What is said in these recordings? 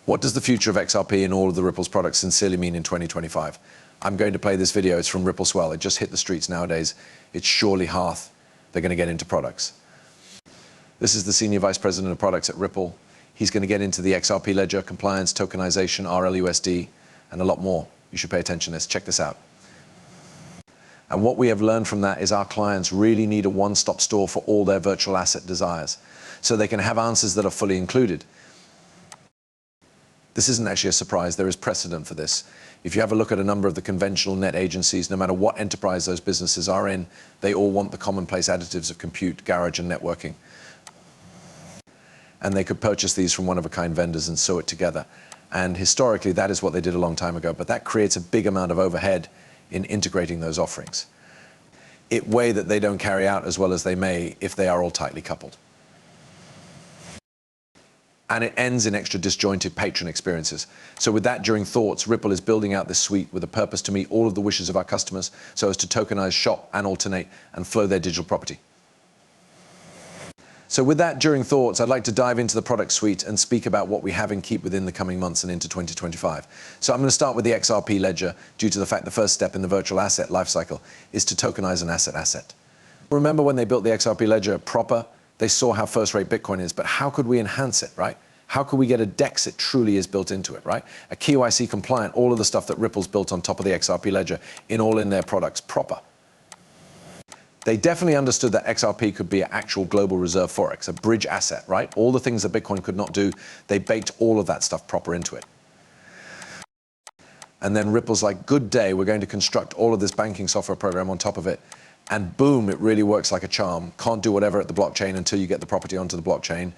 What does the future of XRP and all of the Ripple's products sincerely mean in 2025? I'm going to play this video. It's from Ripple Swell. It just hit the streets nowadays. It's surely Hearth. They're going to get into products. This is the Senior Vice President of Products at Ripple. He's going to get into the XRP ledger, compliance, tokenization, RLUSD, and a lot more. You should pay attention to this. Check this out. And what we have learned from that is our clients really need a one-stop store for all their virtual asset desires, so they can have answers that are fully included. This isn't actually a surprise. There is precedent for this. If you have a look at a number of the conventional net agencies, no matter what enterprise those businesses are in, they all want the commonplace additives of compute, garage, and networking. And they could purchase these from one-of-a-kind vendors and sew it together. And historically, that is what they did a long time ago. But that creates a big amount of overhead in integrating those offerings, a way that they don't carry out as well as they may if they are all tightly coupled. And it ends in extra disjointed patron experiences. So with that, during Thoughts, Ripple is building out this suite with a purpose to meet all of the wishes of our customers so as to tokenize, shop, and alternate, and flow their digital property. So with that, during Thoughts, I'd like to dive into the product suite and speak about what we have in keep within the coming months and into 2025. So I'm going to start with the XRP ledger, due to the fact the first step in the virtual asset lifecycle is to tokenize an asset. Remember when they built the XRP ledger proper, they saw how first-rate Bitcoin is, but how could we enhance it, right? How could we get a DEX that truly is built into it, right? A KYC compliant, all of the stuff that Ripple's built on top of the XRP ledger in their products proper. They definitely understood that XRP could be an actual global reserve forex, a bridge asset, right? All the things that Bitcoin could not do, they baked all of that stuff proper into it. And then Ripple's like, good day, we're going to construct all of this banking software program on top of it. And boom, it really works like a charm. Can't do whatever at the blockchain until you get the property onto the blockchain.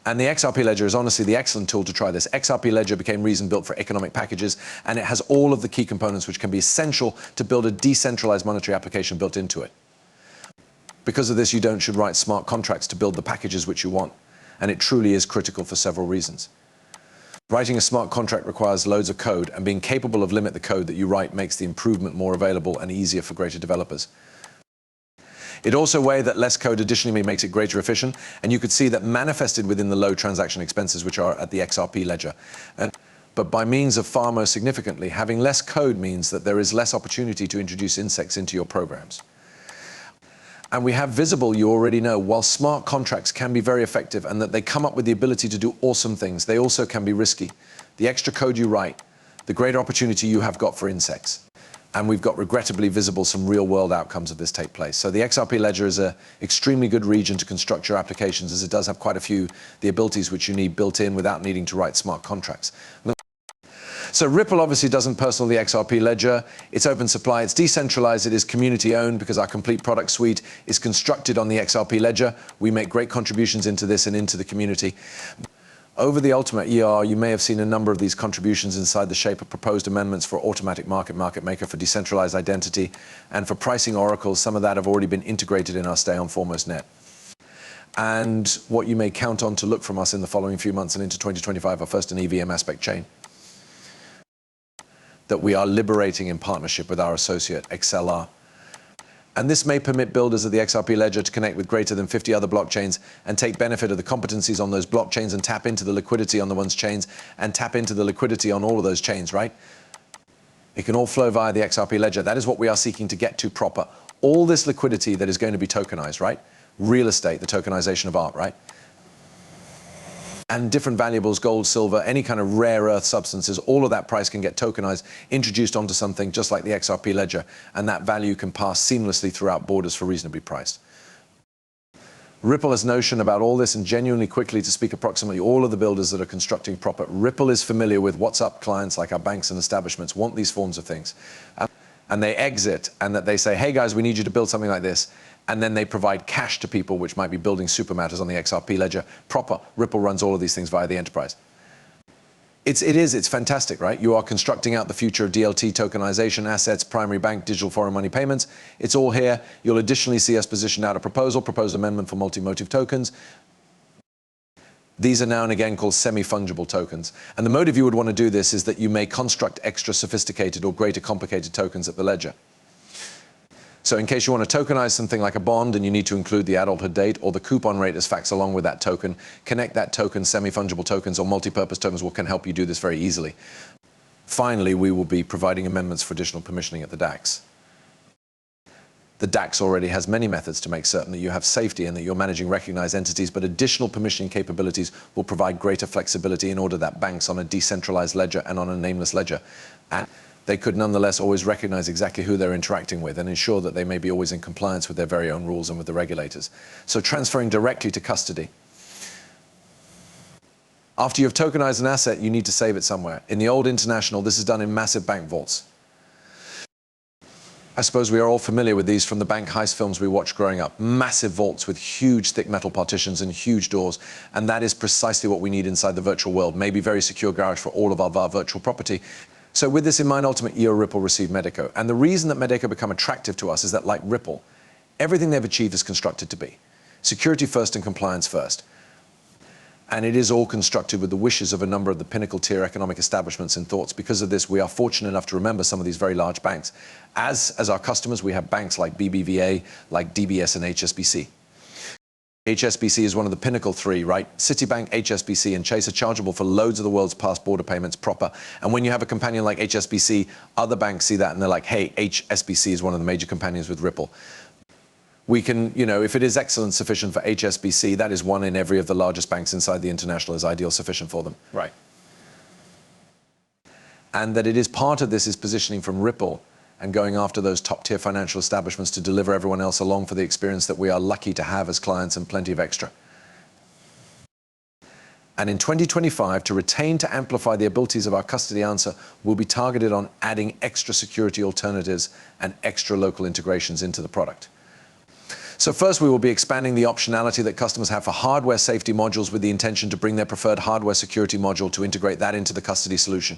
And the XRP ledger is honestly the excellent tool to try this. XRP ledger became reason built for economic packages, and it has all of the key components which can be essential to build a decentralized monetary application built into it. Because of this, you should write smart contracts to build the packages which you want. And it truly is critical for several reasons. Writing a smart contract requires loads of code, and being capable of limit the code that you write makes the improvement more available and easier for greater developers. It also way that less code additionally makes it greater efficient, and you could see that manifested within the low transaction expenses which are at the XRP ledger. But by means of far more significantly, having less code means that there is less opportunity to introduce insects into your programs. And we have visible, you already know, while smart contracts can be very effective and that they come up with the ability to do awesome things, they also can be risky. The extra code you write, the greater opportunity you have got for insects. And we've got regrettably visible some real world outcomes of this take place. So the XRP ledger is an extremely good region to construct your applications, as it does have quite a few the abilities which you need built in without needing to write smart contracts. So Ripple obviously doesn't personal the XRP ledger. It's open supply, it's decentralized, it is community owned because our complete product suite is constructed on the XRP ledger. We make great contributions into this and into the community. Over the Ultimate ER, you may have seen a number of these contributions inside the shape of proposed amendments for automatic market maker, for decentralized identity, and for pricing oracles. Some of that have already been integrated in our Stay on Foremost net. And what you may count on to look from us in the following few months and into 2025 are first an EVM aspect chain that we are liberating in partnership with our associate XLR. And this may permit builders of the XRP ledger to connect with greater than 50 other blockchains and take benefit of the competencies on those blockchains and tap into the liquidity on the one's chains and tap into the liquidity on all of those chains, right? It can all flow via the XRP ledger. That is what we are seeking to get to proper. All this liquidity that is going to be tokenized, right? Real estate, the tokenization of art, right? And different valuables, gold, silver, any kind of rare earth substances, all of that price can get tokenized, introduced onto something just like the XRP ledger, and that value can pass seamlessly throughout borders for reasonably priced. Ripple has notion about all this, and genuinely quickly to speak approximately all of the builders that are constructing proper. Ripple is familiar with what's up clients like our banks and establishments want these forms of things. And they exit, and that they say, hey guys, we need you to build something like this. And then they provide cash to people which might be building super matters on the XRP ledger. Proper. Ripple runs all of these things via the enterprise. It's fantastic, right? You are constructing out the future of DLT tokenization, assets, primary bank, digital foreign money payments. It's all here. You'll additionally see us position out a proposed amendment for multi-motive tokens. These are now and again called semi-fungible tokens. And the motive you would want to do this is that you may construct extra sophisticated or greater complicated tokens at the ledger. So in case you want to tokenize something like a bond and you need to include the adulthood date or the coupon rate as facts along with that token, connect that token, semi-fungible tokens or multi-purpose tokens can help you do this very easily. Finally, we will be providing amendments for additional permissioning at the DAX. The DAX already has many methods to make certain that you have safety and that you're managing recognized entities, but additional permissioning capabilities will provide greater flexibility in order that banks on a decentralized ledger and on a nameless ledger, and they could nonetheless always recognize exactly who they're interacting with and ensure that they may be always in compliance with their very own rules and with the regulators. So transferring directly to custody. After you've tokenized an asset, you need to save it somewhere. In the old international, this is done in massive bank vaults. I suppose we are all familiar with these from the bank heist films we watched growing up. Massive vaults with huge thick metal partitions and huge doors. And that is precisely what we need inside the virtual world. Maybe very secure garage for all of our virtual property. So with this in mind, ultimately, Ripple received Medeco. And the reason that Medeco become attractive to us is that, like Ripple, everything they've achieved is constructed to be security first and compliance first. And it is all constructed with the wishes of a number of the pinnacle tier economic establishments and thoughts. Because of this, we are fortunate enough to remember some of these very large banks. As our customers, we have banks like BBVA, like DBS and HSBC. HSBC is one of the pinnacle three, right? Citibank, HSBC, and Chase are chargeable for loads of the world's past border payments proper. And when you have a companion like HSBC, other banks see that and they're like, hey, HSBC is one of the major companions with Ripple. We can, if it is excellent sufficient for HSBC, that is one in every of the largest banks inside the international is ideal sufficient for them. Right. And that it is part of this is positioning from Ripple and going after those top-tier financial establishments to deliver everyone else along for the experience that we are lucky to have as clients and plenty of extra. And in 2025, to retain to amplify the abilities of our custody answer, we'll be targeted on adding extra security alternatives and extra local integrations into the product. So first, we will be expanding the optionality that customers have for hardware safety modules with the intention to bring their preferred hardware security module to integrate that into the custody solution.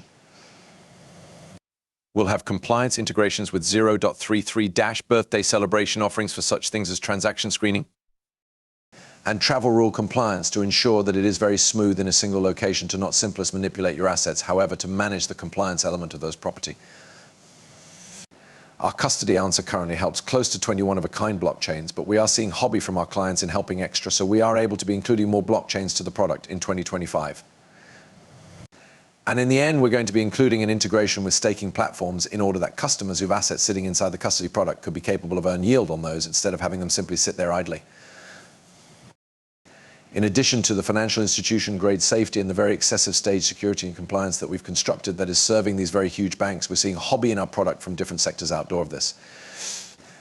We'll have compliance integrations with 0.33 birthday celebration offerings for such things as transaction screening and travel rule compliance to ensure that it is very smooth in a single location to not simply manipulate your assets, however, to manage the compliance element of those property. Our custody answer currently helps close to 21 of a kind blockchains, but we are seeing hobby from our clients in helping extra, so we are able to be including more blockchains to the product in 2025. And in the end, we're going to be including an integration with staking platforms in order that customers who have assets sitting inside the custody product could be capable of earn yield on those instead of having them simply sit there idly. In addition to the financial institution grade safety and the very excessive stage security and compliance that we've constructed that is serving these very huge banks, we're seeing hobby in our product from different sectors outdoor of this.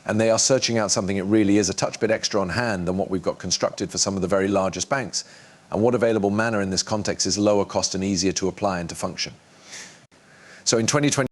And they are searching out something that really is a touch bit extra on hand than what we've got constructed for some of the very largest banks. And what available manner in this context is lower cost and easier to apply and to function. So in 2020,